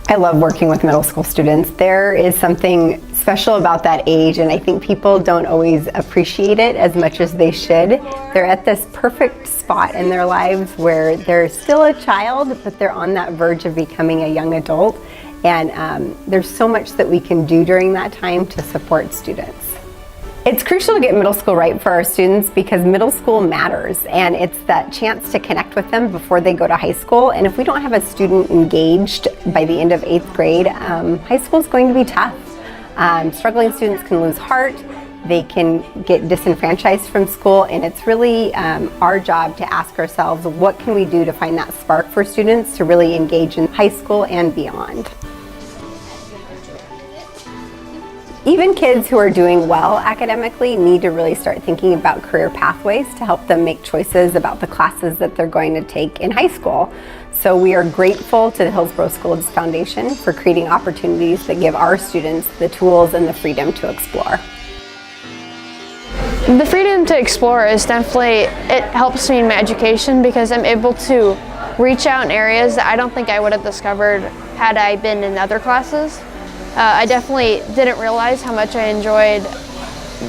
I love working with middle school students. There is something special about that age, and I think people don't always appreciate it as much as they should. They're at this perfect spot in their lives where they're still a child, but they're on that verge of becoming a young adult. And there's so much that we can do during that time to support students. It's crucial to get middle school right for our students because middle school matters, and it's that chance to connect with them before they go to high school. And if we don't have a student engaged by the end of 8th grade, high school is going to be tough. Struggling students can lose heart, they can get disenfranchised from school, and it's really our job to ask ourselves, what can we do to find that spark for students to really engage in high school and beyond? Even kids who are doing well academically need to really start thinking about career pathways to help them make choices about the classes that they're going to take in high school. So we are grateful to the Hillsboro Schools Foundation for creating opportunities that give our students the tools and the freedom to explore. The freedom to explore is definitely, it helps me in my education because I'm able to reach out in areas that I don't think I would have discovered had I been in other classes. I definitely didn't realize how much I enjoyed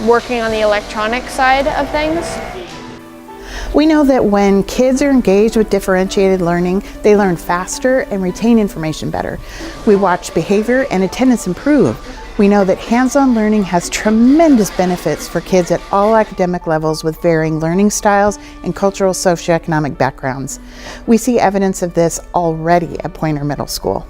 working on the electronic side of things. We know that when kids are engaged with differentiated learning, they learn faster and retain information better. We watch behavior and attendance improve. We know that hands-on learning has tremendous benefits for kids at all academic levels with varying learning styles and cultural socioeconomic backgrounds. We see evidence of this already at Pointer Middle School.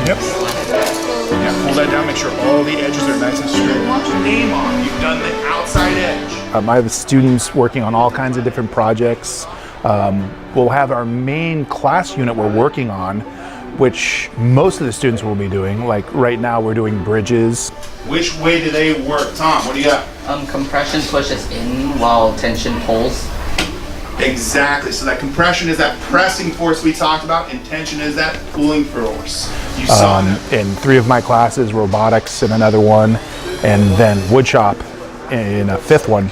Yep. Yeah, pull that down, make sure all the edges are nice and straight. Want your name on, you've done the outside edge. I have students working on all kinds of different projects. We'll have our main class unit we're working on, which most of the students will be doing. Like right now we're doing bridges. Which way do they work? Tom, what do you got? Compression pushes in while tension pulls. Exactly, so that compression is that pressing force we talked about, and tension is that pulling force. You saw that. In 3 of my classes, robotics in another one, and then woodshop in a 5th one.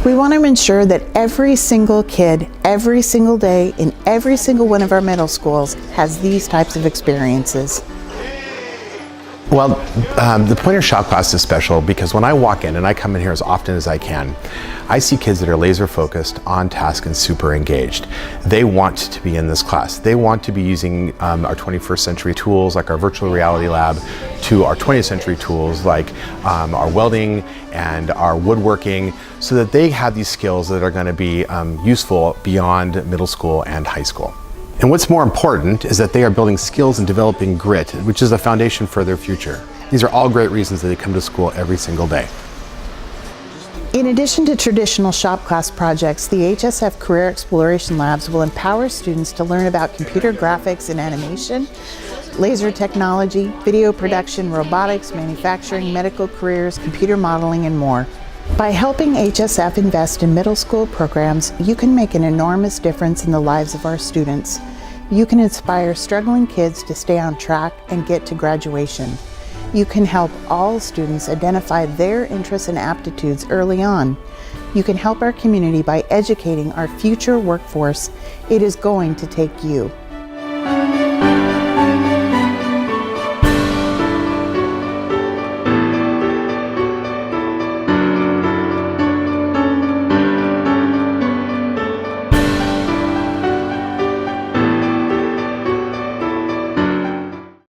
We want to ensure that every single kid, every single day, in every single one of our middle schools has these types of experiences. Well, the Pointer Shop class is special because when I walk in, and I come in here as often as I can, I see kids that are laser focused, on task, and super engaged. They want to be in this class. They want to be using our 21st century tools like our virtual reality lab to our 20th century tools like our welding and our woodworking so that they have these skills that are going to be useful beyond middle school and high school. And what's more important is that they are building skills and developing grit, which is a foundation for their future. These are all great reasons that they come to school every single day. In addition to traditional shop class projects, the HSF Career Exploration Labs will empower students to learn about computer graphics and animation, laser technology, video production, robotics, manufacturing, medical careers, computer modeling, and more. By helping HSF invest in middle school programs, you can make an enormous difference in the lives of our students. You can inspire struggling kids to stay on track and get to graduation. You can help all students identify their interests and aptitudes early on. You can help our community by educating our future workforce. It is going to take you.